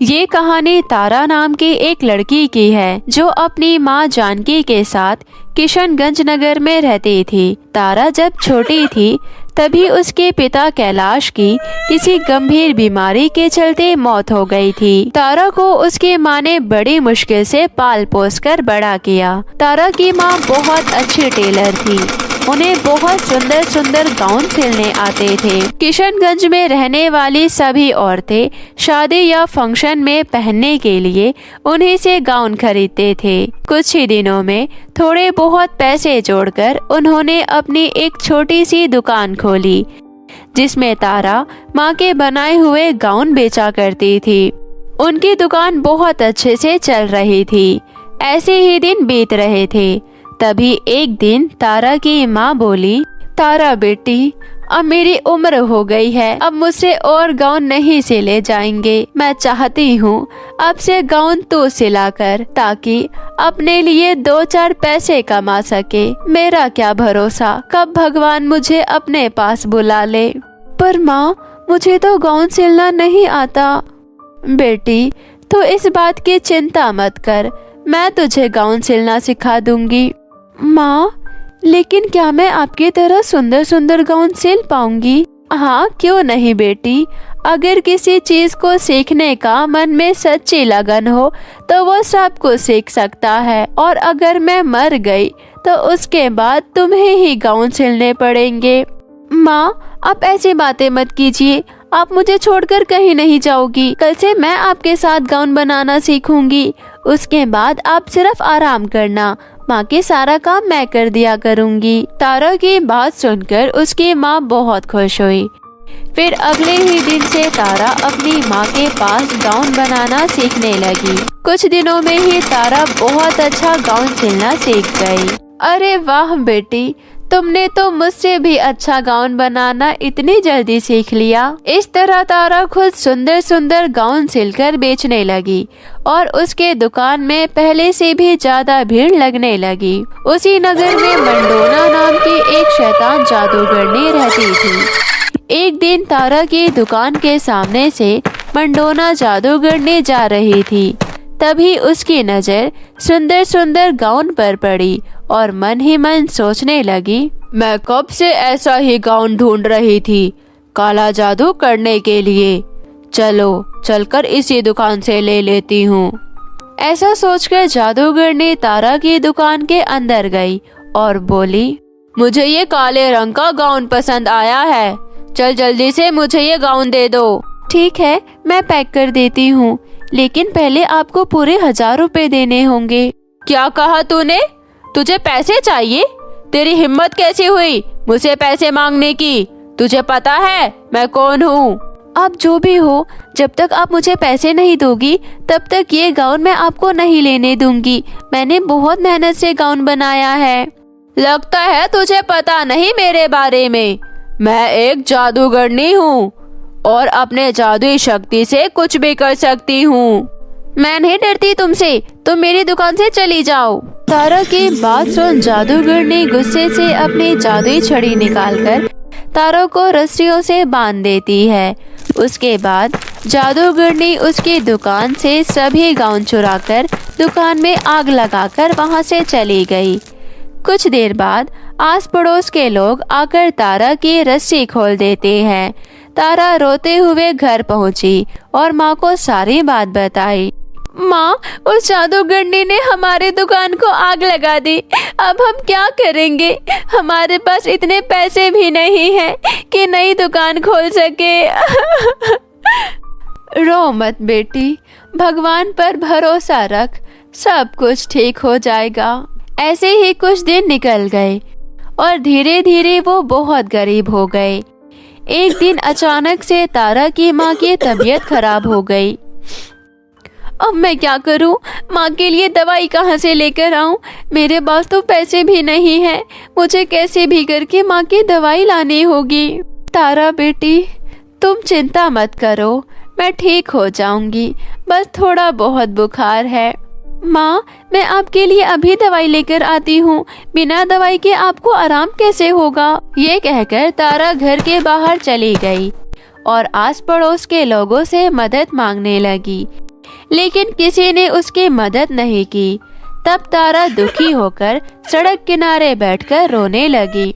ये कहानी तारा नाम की एक लड़की की है जो अपनी माँ जानकी के साथ किशनगंज नगर में रहती थी। तारा जब छोटी थी तभी उसके पिता कैलाश की किसी गंभीर बीमारी के चलते मौत हो गई थी। तारा को उसकी माँ ने बड़ी मुश्किल से पाल पोस कर बड़ा किया। तारा की माँ बहुत अच्छी टेलर थी। उन्हें बहुत सुंदर सुंदर गाउन सिलने आते थे। किशनगंज में रहने वाली सभी औरतें शादी या फंक्शन में पहनने के लिए उन्हीं से गाउन खरीदते थे। कुछ ही दिनों में थोड़े बहुत पैसे जोड़कर उन्होंने अपनी एक छोटी सी दुकान खोली जिसमें तारा माँ के बनाए हुए गाउन बेचा करती थी। उनकी दुकान बहुत अच्छे से चल रही थी। ऐसे ही दिन बीत रहे थे। तभी एक दिन तारा की माँ बोली, तारा बेटी, अब मेरी उम्र हो गई है, अब मुझसे और गाउन नहीं सिले जाएंगे। मैं चाहती हूँ अब से गाउन तू सिला कर, ताकि अपने लिए 2-4 पैसे कमा सके। मेरा क्या भरोसा कब भगवान मुझे अपने पास बुला ले। पर माँ, मुझे तो गाउन सिलना नहीं आता। बेटी, तू इस बात की चिंता मत कर, मैं तुझे गाउन सिलना सिखा दूंगी। माँ, लेकिन क्या मैं आपकी तरह सुंदर सुंदर गाउन सिल पाऊंगी? हाँ, क्यों नहीं बेटी। अगर किसी चीज को सीखने का मन में सच्ची लगन हो तो वो सब कुछ सीख सकता है। और अगर मैं मर गई तो उसके बाद तुम्हें ही गाउन सिलने पड़ेंगे। माँ, आप ऐसी बातें मत कीजिए। आप मुझे छोड़कर कहीं नहीं जाओगी। कल से मैं आपके साथ गाउन बनाना सीखूंगी। उसके बाद आप सिर्फ आराम करना। माँ के सारा काम मैं कर दिया करूंगी। तारा की बात सुनकर उसकी माँ बहुत खुश हुई। फिर अगले ही दिन से तारा अपनी माँ के पास गाउन बनाना सीखने लगी। कुछ दिनों में ही तारा बहुत अच्छा गाउन सिलना सीख गई। अरे वाह बेटी, तुमने तो मुझसे भी अच्छा गाउन बनाना इतनी जल्दी सीख लिया। इस तरह तारा खुद सुंदर सुंदर गाउन सिलकर बेचने लगी और उसके दुकान में पहले से भी ज्यादा भीड़ लगने लगी। उसी नगर में मंडोना नाम की एक शैतान जादूगरनी रहती थी। एक दिन तारा की दुकान के सामने से मंडोना जादूगरनी जा रही थी। तभी उसकी नजर सुंदर सुंदर गाउन पर पड़ी और मन ही मन सोचने लगी, मैं कब से ऐसा ही गाउन ढूंढ रही थी काला जादू करने के लिए। चलो चलकर इसी दुकान से ले लेती हूँ। ऐसा सोचकर जादूगरनी तारा की दुकान के अंदर गई और बोली, मुझे ये काले रंग का गाउन पसंद आया है। चल जल्दी से मुझे ये गाउन दे दो। ठीक है, मैं पैक कर देती हूँ, लेकिन पहले आपको पूरे 1000 रुपए देने होंगे। क्या कहा तूने? तुझे पैसे चाहिए? तेरी हिम्मत कैसी हुई मुझसे पैसे मांगने की? तुझे पता है मैं कौन हूँ? आप जो भी हो, जब तक आप मुझे पैसे नहीं दोगी तब तक ये गाउन मैं आपको नहीं लेने दूंगी। मैंने बहुत मेहनत से गाउन बनाया है। लगता है तुझे पता नहीं मेरे बारे में। मैं एक जादूगरनी हूँ और अपने जादुई शक्ति से कुछ भी कर सकती हूँ। मैं नहीं डरती तुमसे, तुम मेरी दुकान से चली जाओ। तारा की बात सुन जादूगरनी गुस्से से अपनी जादुई छड़ी निकालकर तारा को रस्सियों से बांध देती है। उसके बाद जादूगरनी उसकी दुकान से सभी गाउन चुराकर दुकान में आग लगाकर वहां से चली गई। कुछ देर बाद आस पड़ोस के लोग आकर तारा की रस्सी खोल देते हैं। तारा रोते हुए घर पहुंची और माँ को सारी बात बताई। माँ, उस जादूगरनी ने हमारे दुकान को आग लगा दी। अब हम क्या करेंगे? हमारे पास इतने पैसे भी नहीं हैं कि नई दुकान खोल सके। रो मत बेटी, भगवान पर भरोसा रख, सब कुछ ठीक हो जाएगा। ऐसे ही कुछ दिन निकल गए और धीरे धीरे वो बहुत गरीब हो गए। एक दिन अचानक से तारा की माँ की तबीयत खराब हो गई। अब मैं क्या करूं? माँ के लिए दवाई कहाँ से लेकर आऊं? मेरे पास तो पैसे भी नहीं हैं। मुझे कैसे भी करके माँ की दवाई लानी होगी। तारा बेटी, तुम चिंता मत करो, मैं ठीक हो जाऊंगी। बस थोड़ा बहुत बुखार है। माँ, मैं आपके लिए अभी दवाई लेकर आती हूँ। बिना दवाई के आपको आराम कैसे होगा? ये कहकर तारा घर के बाहर चली गई और आस पड़ोस के लोगों से मदद मांगने लगी। लेकिन किसी ने उसकी मदद नहीं की। तब तारा दुखी होकर सड़क किनारे बैठकर रोने लगी।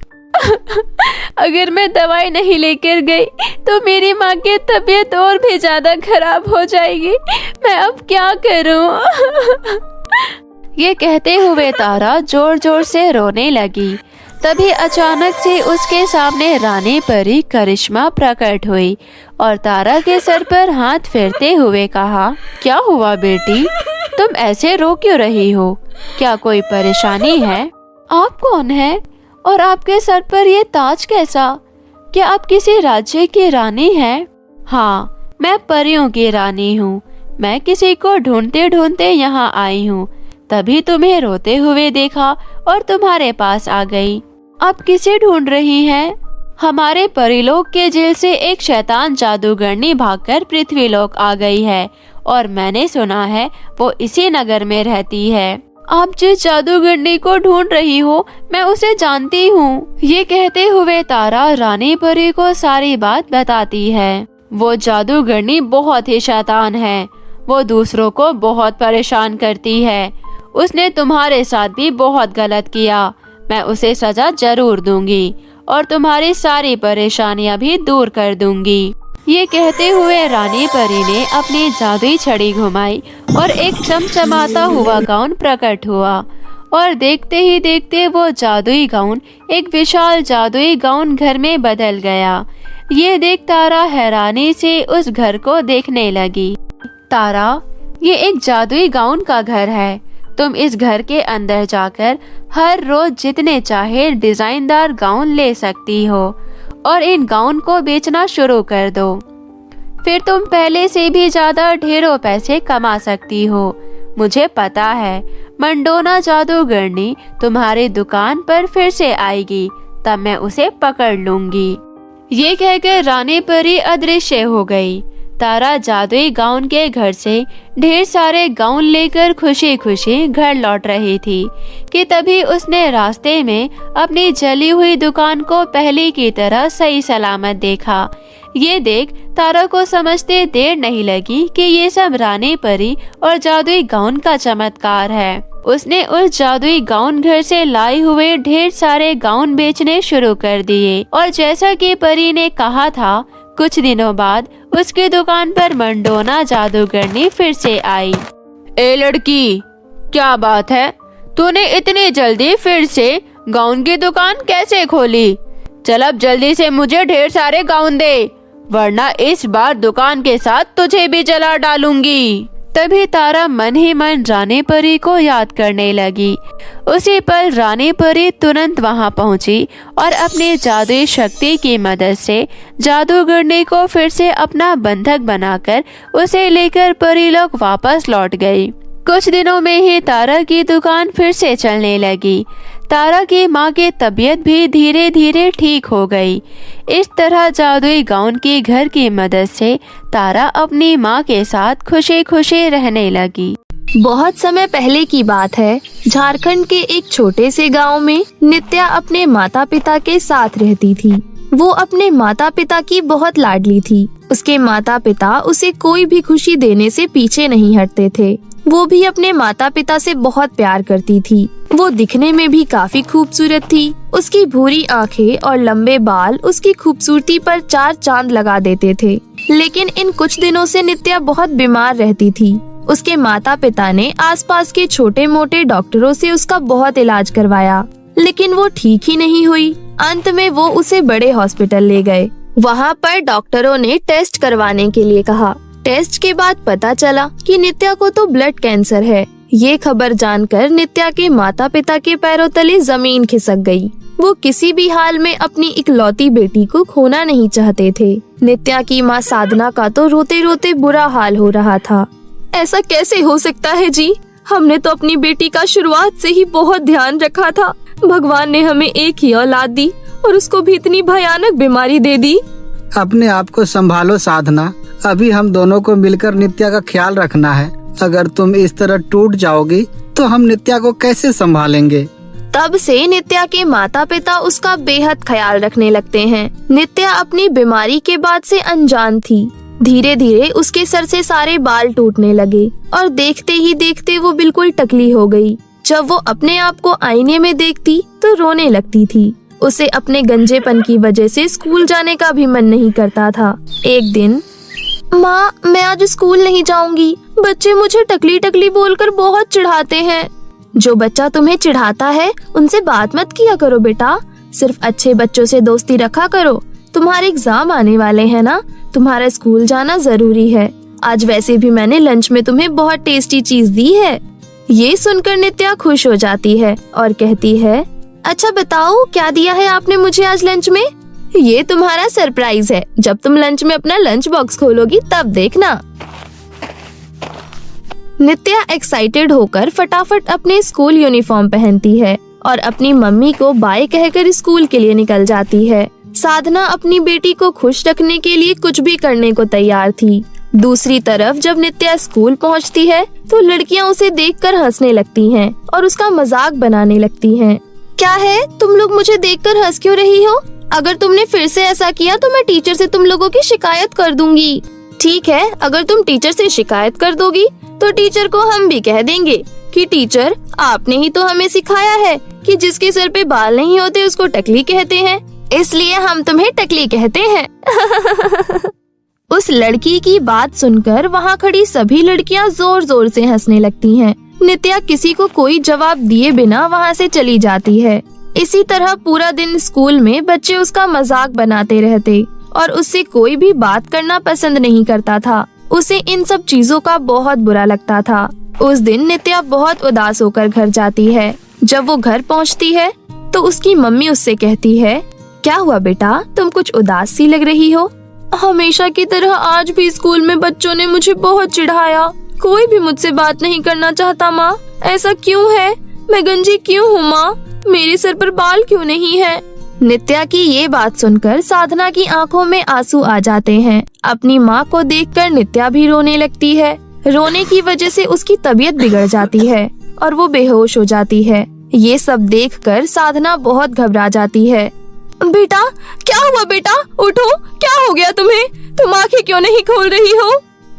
अगर मैं दवाई नहीं लेकर गई तो मेरी माँ की तबीयत और भी ज्यादा खराब हो जाएगी। मैं अब क्या करूँ? ये कहते हुए तारा जोर जोर से रोने लगी। तभी अचानक से उसके सामने रानी परी करिश्मा प्रकट हुई और तारा के सर पर हाथ फेरते हुए कहा, क्या हुआ बेटी, तुम ऐसे रो क्यों रही हो? क्या कोई परेशानी है? आप कौन हैं? और आपके सर पर ये ताज कैसा? क्या आप किसी राज्य की रानी हैं? हाँ, मैं परियों की रानी हूँ। मैं किसी को ढूंढते ढूंढते यहाँ आई हूँ, तभी तुम्हें रोते हुए देखा और तुम्हारे पास आ गई। आप किसे ढूंढ रही हैं? हमारे परिलोक के जेल से एक शैतान जादूगरनी भागकर पृथ्वीलोक आ गई है और मैंने सुना है वो इसी नगर में रहती है। आप जिस जादूगरनी को ढूंढ रही हो, मैं उसे जानती हूँ। ये कहते हुए तारा रानी परी को सारी बात बताती है। वो जादूगरनी बहुत ही शैतान है। वो दूसरों को बहुत परेशान करती है। उसने तुम्हारे साथ भी बहुत गलत किया। मैं उसे सजा जरूर दूंगी और तुम्हारी सारी परेशानियां भी दूर कर दूंगी। ये कहते हुए रानी परी ने अपनी जादुई छड़ी घुमाई और एक चमचमाता हुआ गाउन प्रकट हुआ और देखते ही देखते वो जादुई गाउन एक विशाल जादुई गाउन घर में बदल गया। ये देख तारा हैरानी से उस घर को देखने लगी। तारा, ये एक जादुई गाउन का घर है। तुम इस घर के अंदर जाकर हर रोज जितने चाहे डिजाइनदार गाउन ले सकती हो और इन गाउन को बेचना शुरू कर दो। फिर तुम पहले से भी ज्यादा ढेरों पैसे कमा सकती हो। मुझे पता है मंडोना जादूगरनी तुम्हारी दुकान पर फिर से आएगी, तब मैं उसे पकड़ लूंगी। ये कहकर रानी परी अदृश्य हो गई। तारा जादुई गाउन के घर से ढेर सारे गाउन लेकर खुशी खुशी घर लौट रही थी कि तभी उसने रास्ते में अपनी जली हुई दुकान को पहले की तरह सही सलामत देखा। ये देख तारा को समझते देर नहीं लगी कि ये सब रानी परी और जादुई गाउन का चमत्कार है। उसने उस जादुई गाउन घर से लाए हुए ढेर सारे गाउन बेचने शुरू कर दिए और जैसा कि परी ने कहा था, कुछ दिनों बाद उसकी दुकान पर मंडोना जादूगरनी फिर से आई। ए लड़की, क्या बात है? तूने इतनी जल्दी फिर से गाउन की दुकान कैसे खोली? चल अब जल्दी से मुझे ढेर सारे गाउन दे, वरना इस बार दुकान के साथ तुझे भी जला डालूंगी। तभी तारा मन ही मन रानी परी को याद करने लगी। उसी पल रानी परी तुरंत वहां पहुंची और अपनी जादुई शक्ति की मदद से जादूगरनी को फिर से अपना बंधक बनाकर उसे लेकर परीलोक वापस लौट गई। कुछ दिनों में ही तारा की दुकान फिर से चलने लगी। तारा की माँ की तबीयत भी धीरे धीरे ठीक हो गई। इस तरह जादुई गाउन की घर की मदद से तारा अपनी माँ के साथ खुशी खुशी रहने लगी। बहुत समय पहले की बात है। झारखंड के एक छोटे से गांव में नित्या अपने माता पिता के साथ रहती थी। वो अपने माता पिता की बहुत लाडली थी। उसके माता पिता उसे कोई भी खुशी देने से पीछे नहीं हटते थे। वो भी अपने माता पिता से बहुत प्यार करती थी। वो दिखने में भी काफी खूबसूरत थी। उसकी भूरी आंखें और लंबे बाल उसकी खूबसूरती पर चार चांद लगा देते थे। लेकिन इन कुछ दिनों से नित्या बहुत बीमार रहती थी। उसके माता पिता ने आसपास के छोटे मोटे डॉक्टरों से उसका बहुत इलाज करवाया, लेकिन वो ठीक ही नहीं हुई। अंत में वो उसे बड़े हॉस्पिटल ले गए। वहाँ पर डॉक्टरों ने टेस्ट करवाने के लिए कहा। टेस्ट के बाद पता चला कि नित्या को तो ब्लड कैंसर है। ये खबर जानकर नित्या के माता पिता के पैरों तले जमीन खिसक गई। वो किसी भी हाल में अपनी इकलौती बेटी को खोना नहीं चाहते थे। नित्या की माँ साधना का तो रोते रोते बुरा हाल हो रहा था। ऐसा कैसे हो सकता है जी? हमने तो अपनी बेटी का शुरुआत से ही बहुत ध्यान रखा था। भगवान ने हमें एक ही औलाद दी और उसको भी इतनी भयानक बीमारी दे दी। अपने आप को संभालो साधना। अभी हम दोनों को मिलकर नित्या का ख्याल रखना है। अगर तुम इस तरह टूट जाओगी तो हम नित्या को कैसे संभालेंगे? तब से नित्या के माता पिता उसका बेहद ख्याल रखने लगते हैं। नित्या अपनी बीमारी के बाद से अनजान थी। धीरे धीरे उसके सर से सारे बाल टूटने लगे और देखते ही देखते वो बिल्कुल टकली हो गई। जब वो अपने आप को आईने में देखती तो रोने लगती थी। उसे अपने गंजेपन की वजह से स्कूल जाने का भी मन नहीं करता था। एक दिन, माँ, मैं आज स्कूल नहीं जाऊंगी। बच्चे मुझे टकली टकली बोलकर बहुत चिढ़ाते हैं। जो बच्चा तुम्हें चिढ़ाता है उनसे बात मत किया करो बेटा। सिर्फ अच्छे बच्चों से दोस्ती रखा करो। तुम्हारे एग्जाम आने वाले हैं ना, तुम्हारा स्कूल जाना जरूरी है। आज वैसे भी मैंने लंच में तुम्हें बहुत टेस्टी चीज दी है। ये सुनकर नित्या खुश हो जाती है और कहती है, अच्छा बताओ क्या दिया है आपने मुझे आज लंच में? ये तुम्हारा सरप्राइज है। जब तुम लंच में अपना लंच बॉक्स खोलोगी तब देखना। नित्या एक्साइटेड होकर फटाफट अपने स्कूल यूनिफॉर्म पहनती है और अपनी मम्मी को बाय कहकर स्कूल के लिए निकल जाती है। साधना अपनी बेटी को खुश रखने के लिए कुछ भी करने को तैयार थी। दूसरी तरफ जब नित्या स्कूल पहुंचती है तो लड़कियां उसे देखकर हंसने लगती हैं और उसका मजाक बनाने लगती हैं। क्या है, तुम लोग मुझे देखकर हंस क्यों रही हो? अगर तुमने फिर से ऐसा किया तो मैं टीचर से तुम लोगों की शिकायत कर दूंगी। ठीक है, अगर तुम टीचर से शिकायत कर दोगी तो टीचर को हम भी कह देंगे कि टीचर, आपने ही तो हमें सिखाया है कि जिसके सर पे बाल नहीं होते उसको टकली कहते हैं, इसलिए हम तुम्हें टकली कहते हैं। उस लड़की की बात सुनकर वहाँ खड़ी सभी लड़कियाँ जोर जोर से हंसने लगती हैं। नित्या किसी को कोई जवाब दिए बिना वहाँ से चली जाती है। इसी तरह पूरा दिन स्कूल में बच्चे उसका मजाक बनाते रहते और उससे कोई भी बात करना पसंद नहीं करता था। उसे इन सब चीजों का बहुत बुरा लगता था। उस दिन नित्या बहुत उदास होकर घर जाती है। जब वो घर पहुंचती है तो उसकी मम्मी उससे कहती है, क्या हुआ बेटा, तुम कुछ उदास सी लग रही हो? हमेशा की तरह आज भी स्कूल में बच्चों ने मुझे बहुत चिढ़ाया। कोई भी मुझसे बात नहीं करना चाहता माँ। ऐसा क्यों है? मैं गंजी क्यों हूँ माँ? मेरे सर पर बाल क्यों नहीं है? नित्या की ये बात सुनकर साधना की आंखों में आंसू आ जाते हैं। अपनी माँ को देखकर नित्या भी रोने लगती है। रोने की वजह से उसकी तबीयत बिगड़ जाती है और वो बेहोश हो जाती है। ये सब देखकर साधना बहुत घबरा जाती है। बेटा, क्या हुआ बेटा? उठो, क्या हो गया तुम्हें? तुम आंखें क्यों नहीं खोल रही हो?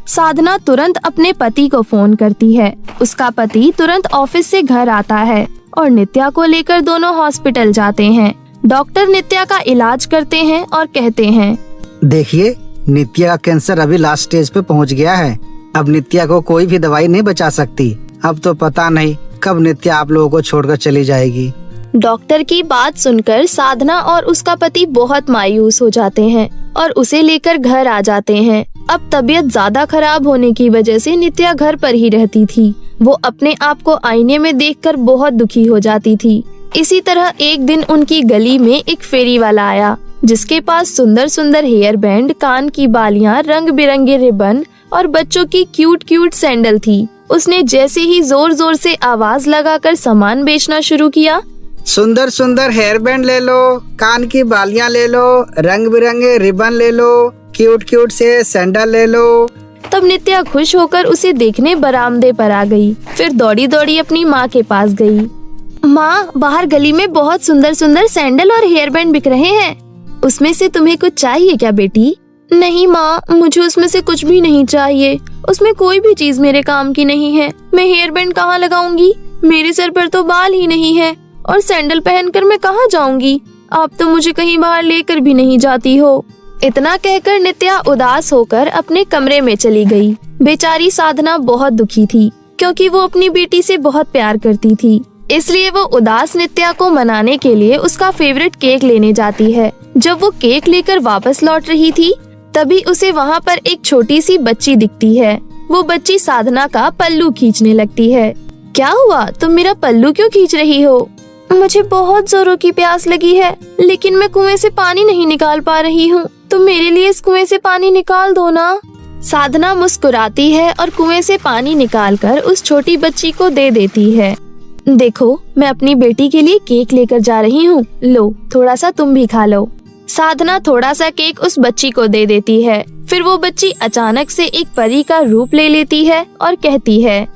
साधना तुरंत अपने पति को फोन करती है। उसका पति तुरंत ऑफिस से घर आता है और नित्या को लेकर दोनों हॉस्पिटल जाते हैं। डॉक्टर नित्या का इलाज करते हैं और कहते हैं, देखिए, नित्या का कैंसर अभी लास्ट स्टेज पे पहुंच गया है। अब नित्या को कोई भी दवाई नहीं बचा सकती। अब तो पता नहीं कब नित्या आप लोगों को छोड़कर चली जाएगी। डॉक्टर की बात सुनकर साधना और उसका पति बहुत मायूस हो जाते हैं और उसे लेकर घर आ जाते हैं। अब तबीयत ज्यादा खराब होने की वजह से नित्या घर पर ही रहती थी। वो अपने आप को आईने में देखकर बहुत दुखी हो जाती थी। इसी तरह एक दिन उनकी गली में एक फेरी वाला आया, जिसके पास सुंदर सुंदर हेयर बैंड, कान की बालियां, रंग बिरंगे रिबन और बच्चों की क्यूट क्यूट सैंडल थी। उसने जैसे ही जोर जोर से आवाज लगाकर सामान बेचना शुरू किया, सुंदर सुंदर हेयर बैंड ले लो, कान की बालियां ले लो, रंग बिरंगे रिबन ले लो, क्यूट क्यूट से सैंडल ले लो। तब नित्या खुश होकर उसे देखने बरामदे पर आ गई। फिर दौड़ी दौड़ी अपनी माँ के पास गई। माँ, बाहर गली में बहुत सुंदर सुंदर सैंडल और हेयर बैंड बिक रहे हैं। उसमें से तुम्हें कुछ चाहिए क्या बेटी? नहीं माँ, मुझे उसमें से कुछ भी नहीं चाहिए। उसमें कोई भी चीज मेरे काम की नहीं है। मैं हेयर बैंड कहाँ लगाऊंगी? मेरे सर पर तो बाल ही नहीं है और सैंडल पहनकर मैं कहाँ जाऊंगी? आप तो मुझे कहीं बाहर लेकर भी नहीं जाती हो। इतना कहकर नित्या उदास होकर अपने कमरे में चली गई। बेचारी साधना बहुत दुखी थी क्योंकि वो अपनी बेटी से बहुत प्यार करती थी। इसलिए वो उदास नित्या को मनाने के लिए उसका फेवरेट केक लेने जाती है। जब वो केक लेकर वापस लौट रही थी तभी उसे वहाँ पर एक छोटी सी बच्ची दिखती है। वो बच्ची साधना का पल्लू खींचने लगती है। क्या हुआ, तुम मेरा पल्लू क्यों खींच रही हो? मुझे बहुत जोरों की प्यास लगी है, लेकिन मैं कुएं से पानी नहीं निकाल पा रही हूँ। तुम मेरे लिए इस कुएं से पानी निकाल दो ना। साधना मुस्कुराती है और कुएं से पानी निकालकर उस छोटी बच्ची को दे देती है। देखो, मैं अपनी बेटी के लिए केक लेकर जा रही हूँ। लो, थोड़ा सा तुम भी खा लो। साधना थोड़ा सा केक उस बच्ची को दे देती है। फिर वो बच्ची अचानक से एक परी का रूप ले लेती है और कहती है,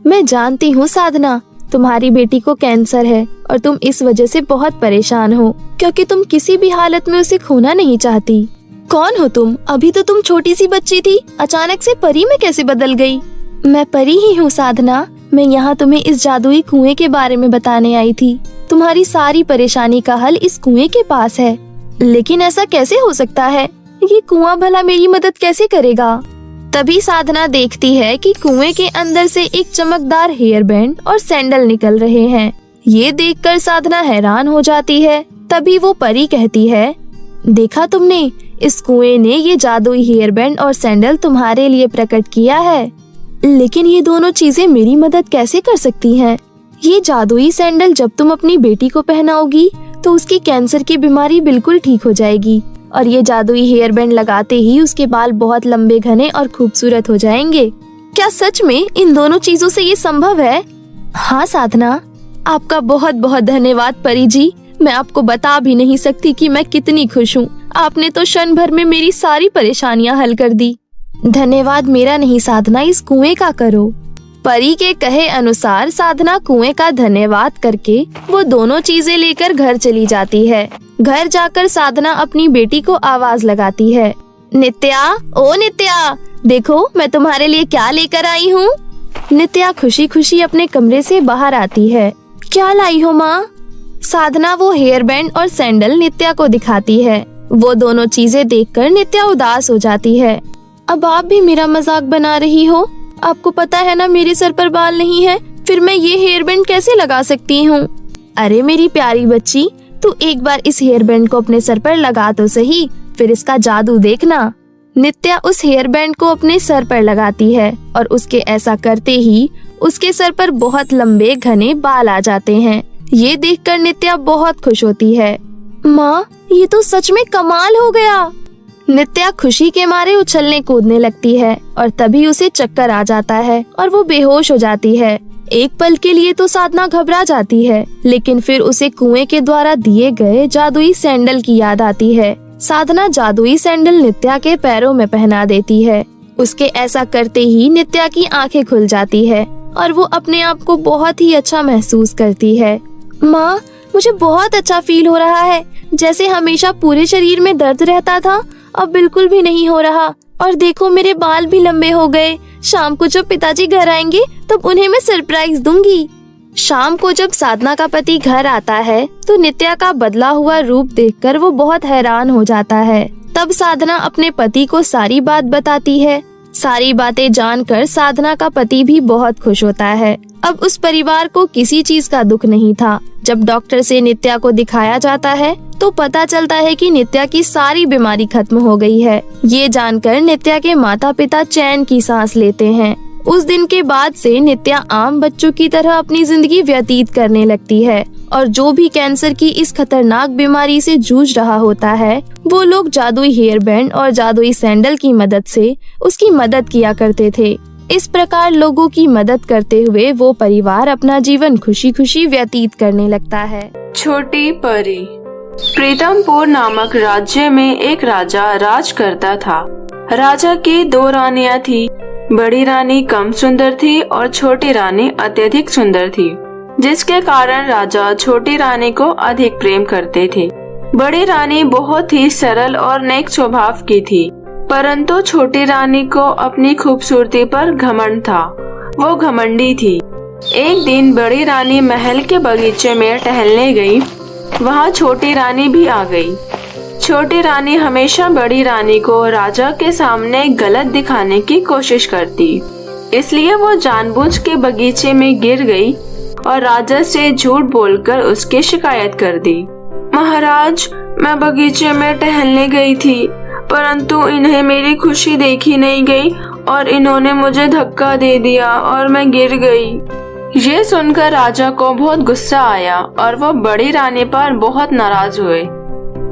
मैं जानती हूँ साधना, तुम्हारी बेटी को कैंसर है और तुम इस वजह से बहुत परेशान हो क्योंकि तुम किसी भी हालत में उसे खोना नहीं चाहती। कौन हो तुम? अभी तो तुम छोटी सी बच्ची थी, अचानक से परी में कैसे बदल गई? मैं परी ही हूँ साधना। मैं यहाँ तुम्हें इस जादुई कुएं के बारे में बताने आई थी। तुम्हारी सारी परेशानी का हल इस कुएं के पास है। लेकिन ऐसा कैसे हो सकता है? ये कुआं भला मेरी मदद कैसे करेगा? तभी साधना देखती है कि कुएं के अंदर से एक चमकदार हेयर बैंड और सैंडल निकल रहे हैं। ये देखकर साधना हैरान हो जाती है। तभी वो परी कहती है, देखा तुमने, इस कुएं ने ये जादुई हेयर बैंड और सैंडल तुम्हारे लिए प्रकट किया है। लेकिन ये दोनों चीजें मेरी मदद कैसे कर सकती हैं? ये जादुई सैंडल जब तुम अपनी बेटी को पहनाओगी तो उसकी कैंसर की बीमारी बिल्कुल ठीक हो जाएगी, और ये जादुई हेयर बैंड लगाते ही उसके बाल बहुत लंबे, घने और खूबसूरत हो जाएंगे। क्या सच में इन दोनों चीजों से ये संभव है? हाँ साधना, आपका बहुत बहुत धन्यवाद परी जी। मैं आपको बता भी नहीं सकती कि मैं कितनी खुश हूँ। आपने तो क्षण भर में मेरी सारी परेशानियाँ हल कर दी। धन्यवाद मेरा नहीं साधना, इस कुएं का करो। परी के कहे अनुसार साधना कुएं का धन्यवाद करके वो दोनों चीजें लेकर घर चली जाती है। घर जाकर साधना अपनी बेटी को आवाज लगाती है, नित्या, ओ नित्या, देखो मैं तुम्हारे लिए क्या लेकर आई हूँ। नित्या खुशी खुशी अपने कमरे से बाहर आती है। क्या लाई हो माँ? साधना वो हेयर बैंड और सैंडल नित्या को दिखाती है। वो दोनों चीजें देखकर नित्या उदास हो जाती है। अब आप भी मेरा मजाक बना रही हो? आपको पता है ना मेरे सर पर बाल नहीं है, फिर मैं ये हेयर बैंड कैसे लगा सकती हूँ? अरे मेरी प्यारी बच्ची, तू एक बार इस हेयर बैंड को अपने सर पर लगा तो सही, फिर इसका जादू देखना। नित्या उस हेयर बैंड को अपने सर पर लगाती है और उसके ऐसा करते ही उसके सर पर बहुत लंबे घने बाल आ जाते हैं। ये देखकर नित्या बहुत खुश होती है। माँ, ये तो सच में कमाल हो गया। नित्या खुशी के मारे उछलने कूदने लगती है और तभी उसे चक्कर आ जाता है और वो बेहोश हो जाती है। एक पल के लिए तो साधना घबरा जाती है, लेकिन फिर उसे कुएं के द्वारा दिए गए जादुई सैंडल की याद आती है। साधना जादुई सैंडल नित्या के पैरों में पहना देती है। उसके ऐसा करते ही नित्या की आंखें खुल जाती है और वो अपने आप को बहुत ही अच्छा महसूस करती है। माँ, मुझे बहुत अच्छा फील हो रहा है। जैसे हमेशा पूरे शरीर में दर्द रहता था, अब बिल्कुल भी नहीं हो रहा। और देखो मेरे बाल भी लंबे हो गए। शाम को जब पिताजी घर आएंगे तब उन्हें मैं सरप्राइज दूंगी। शाम को जब साधना का पति घर आता है तो नित्या का बदला हुआ रूप देखकर वो बहुत हैरान हो जाता है। तब साधना अपने पति को सारी बात बताती है। सारी बातें जानकर साधना का पति भी बहुत खुश होता है। अब उस परिवार को किसी चीज का दुख नहीं था। जब डॉक्टर से नित्या को दिखाया जाता है तो पता चलता है कि नित्या की सारी बीमारी खत्म हो गई है। ये जानकर नित्या के माता पिता चैन की सांस लेते हैं। उस दिन के बाद से नित्या आम बच्चों की तरह अपनी जिंदगी व्यतीत करने लगती है और जो भी कैंसर की इस खतरनाक बीमारी से जूझ रहा होता है वो लोग जादुई हेयर बैंड और जादुई सैंडल की मदद से उसकी मदद किया करते थे। इस प्रकार लोगों की मदद करते हुए वो परिवार अपना जीवन खुशी खुशी व्यतीत करने लगता है। छोटी परी। प्रीतमपुर नामक राज्य में एक राजा राज करता था। राजा की 2 रानियां थी। बड़ी रानी कम सुंदर थी और छोटी रानी अत्यधिक सुंदर थी, जिसके कारण राजा छोटी रानी को अधिक प्रेम करते थे। बड़ी रानी बहुत ही सरल और नेक स्वभाव की थी, परंतु छोटी रानी को अपनी खूबसूरती पर घमंड था। वो घमंडी थी। एक दिन बड़ी रानी महल के बगीचे में टहलने गई। वहाँ छोटी रानी भी आ गई। छोटी रानी हमेशा बड़ी रानी को राजा के सामने गलत दिखाने की कोशिश करती, इसलिए वो जानबूझ के बगीचे में गिर गई और राजा से झूठ बोलकर उसकी शिकायत कर दी। महाराज, मैं बगीचे में टहलने गई थी, परंतु इन्हें मेरी खुशी देखी नहीं गई और इन्होंने मुझे धक्का दे दिया और मैं गिर गई। ये सुनकर राजा को बहुत गुस्सा आया और वो बड़ी रानी पर बहुत नाराज हुए,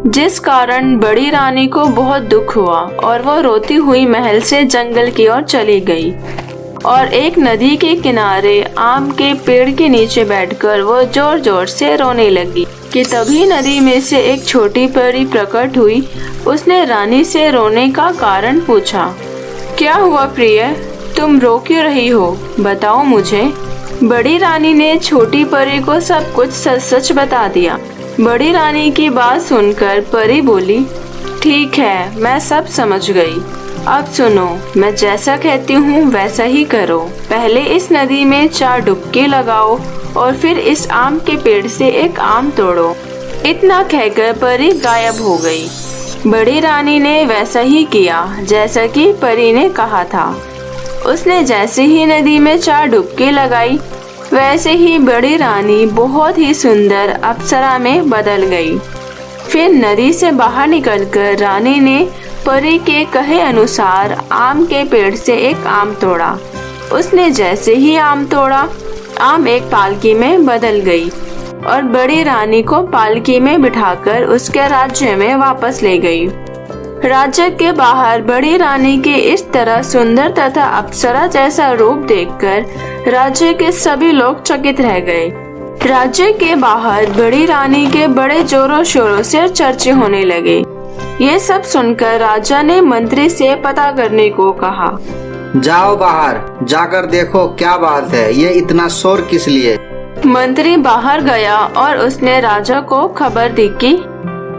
जिस कारण बड़ी रानी को बहुत दुख हुआ और वो रोती हुई महल से जंगल की ओर चली गई और एक नदी के किनारे आम के पेड़ के नीचे बैठकर वो जोर जोर से रोने लगी कि तभी नदी में से एक छोटी परी प्रकट हुई। उसने रानी से रोने का कारण पूछा। क्या हुआ प्रिय, तुम रो क्यों रही हो, बताओ मुझे। बड़ी रानी ने छोटी परी को सब कुछ सच सच बता दिया। बड़ी रानी की बात सुनकर परी बोली, ठीक है, मैं सब समझ गई। अब सुनो, मैं जैसा कहती हूँ वैसा ही करो। पहले इस नदी में 4 डुबकी लगाओ और फिर इस आम के पेड़ से एक आम तोड़ो। इतना कहकर परी गायब हो गई। बड़ी रानी ने वैसा ही किया जैसा कि परी ने कहा था। उसने जैसे ही नदी में 4 डुबकी लगाई, वैसे ही बड़ी रानी बहुत ही सुंदर अप्सरा में बदल गई। फिर नदी से बाहर निकलकर रानी ने परी के कहे अनुसार आम के पेड़ से एक आम तोड़ा। उसने जैसे ही आम तोड़ा, आम एक पालकी में बदल गई और बड़ी रानी को पालकी में बिठाकर उसके राज्य में वापस ले गई। राज्य के बाहर बड़ी रानी के इस तरह सुंदर तथा अप्सरा जैसा रूप देखकर राज्य के सभी लोग चकित रह गए। राज्य के बाहर बड़ी रानी के बड़े जोरों शोरों से चर्चे होने लगे। ये सब सुनकर राजा ने मंत्री से पता करने को कहा। जाओ बाहर जाकर देखो क्या बात है, ये इतना शोर किस लिए। मंत्री बाहर गया और उसने राजा को खबर दी कि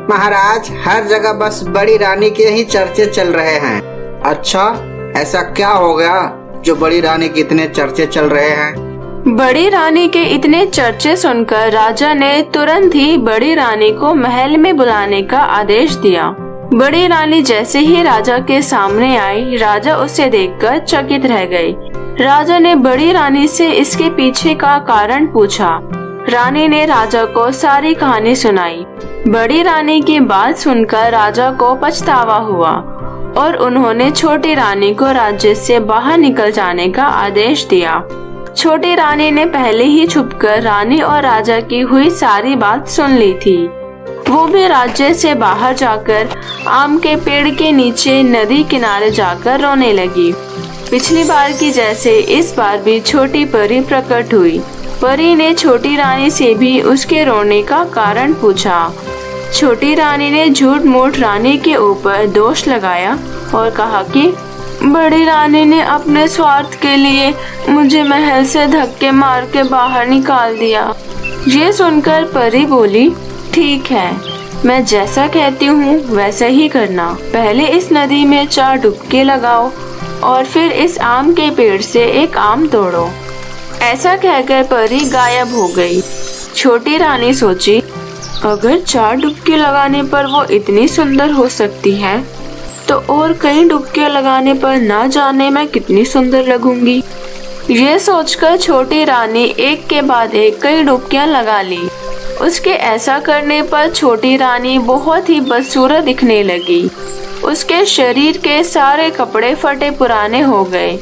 महाराज, हर जगह बस बड़ी रानी के ही चर्चे चल रहे हैं। अच्छा, ऐसा क्या हो गया जो बड़ी रानी के इतने चर्चे चल रहे हैं? बड़ी रानी के इतने चर्चे सुनकर राजा ने तुरंत ही बड़ी रानी को महल में बुलाने का आदेश दिया। बड़ी रानी जैसे ही राजा के सामने आई, राजा उसे देखकर चकित रह गए। राजा ने बड़ी रानी से इसके पीछे का कारण पूछा। रानी ने राजा को सारी कहानी सुनाई। बड़ी रानी की बात सुनकर राजा को पछतावा हुआ और उन्होंने छोटी रानी को राज्य से बाहर निकल जाने का आदेश दिया। छोटी रानी ने पहले ही छुपकर रानी और राजा की हुई सारी बात सुन ली थी। वो भी राज्य से बाहर जाकर आम के पेड़ के नीचे नदी किनारे जाकर रोने लगी। पिछली बार की जैसे इस बार भी छोटी परी प्रकट हुई। परी ने छोटी रानी से भी उसके रोने का कारण पूछा। छोटी रानी ने झूठ मूठ रानी के ऊपर दोष लगाया और कहा कि बड़ी रानी ने अपने स्वार्थ के लिए मुझे महल से धक्के मार के बाहर निकाल दिया। ये सुनकर परी बोली, ठीक है, मैं जैसा कहती हूँ वैसा ही करना। पहले इस नदी में 4 डुबकी लगाओ और फिर इस आम के पेड़ से एक आम तोड़ो। ऐसा कहकर परी गायब हो गई। छोटी रानी सोची, अगर 4 डुबकी लगाने पर वो इतनी सुंदर हो सकती है, तो और कई डुबकियां लगाने पर ना जाने मैं कितनी सुंदर लगूंगी। ये सोचकर छोटी रानी एक के बाद एक कई डुबकियां लगा ली। उसके ऐसा करने पर छोटी रानी बहुत ही बदसूरत दिखने लगी। उसके शरीर के सारे कपड़े फटे पुराने हो गए,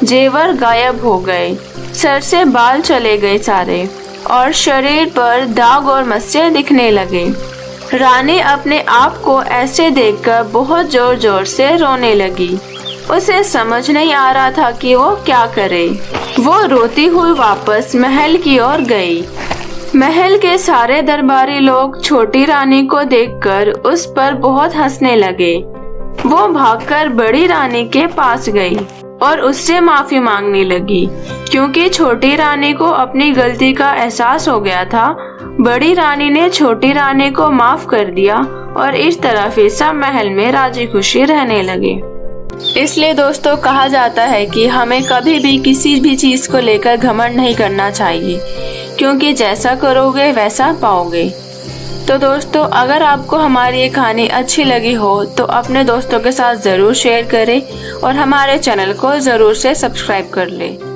जेवर गायब हो गए, सर से बाल चले गए सारे, और शरीर पर दाग और मस्से दिखने लगे। रानी अपने आप को ऐसे देखकर बहुत जोर जोर से रोने लगी। उसे समझ नहीं आ रहा था कि वो क्या करे। वो रोती हुई वापस महल की ओर गई। महल के सारे दरबारी लोग छोटी रानी को देखकर उस पर बहुत हंसने लगे। वो भागकर बड़ी रानी के पास गई और उससे माफी मांगने लगी, क्योंकि छोटी रानी को अपनी गलती का एहसास हो गया था। बड़ी रानी ने छोटी रानी को माफ कर दिया और इस तरह फिर सब महल में राजी खुशी रहने लगे। इसलिए दोस्तों कहा जाता है कि हमें कभी भी किसी भी चीज को लेकर घमंड नहीं करना चाहिए, क्योंकि जैसा करोगे वैसा पाओगे। तो दोस्तों अगर आपको हमारी ये कहानी अच्छी लगी हो तो अपने दोस्तों के साथ जरूर शेयर करें और हमारे चैनल को जरूर से सब्सक्राइब कर लें।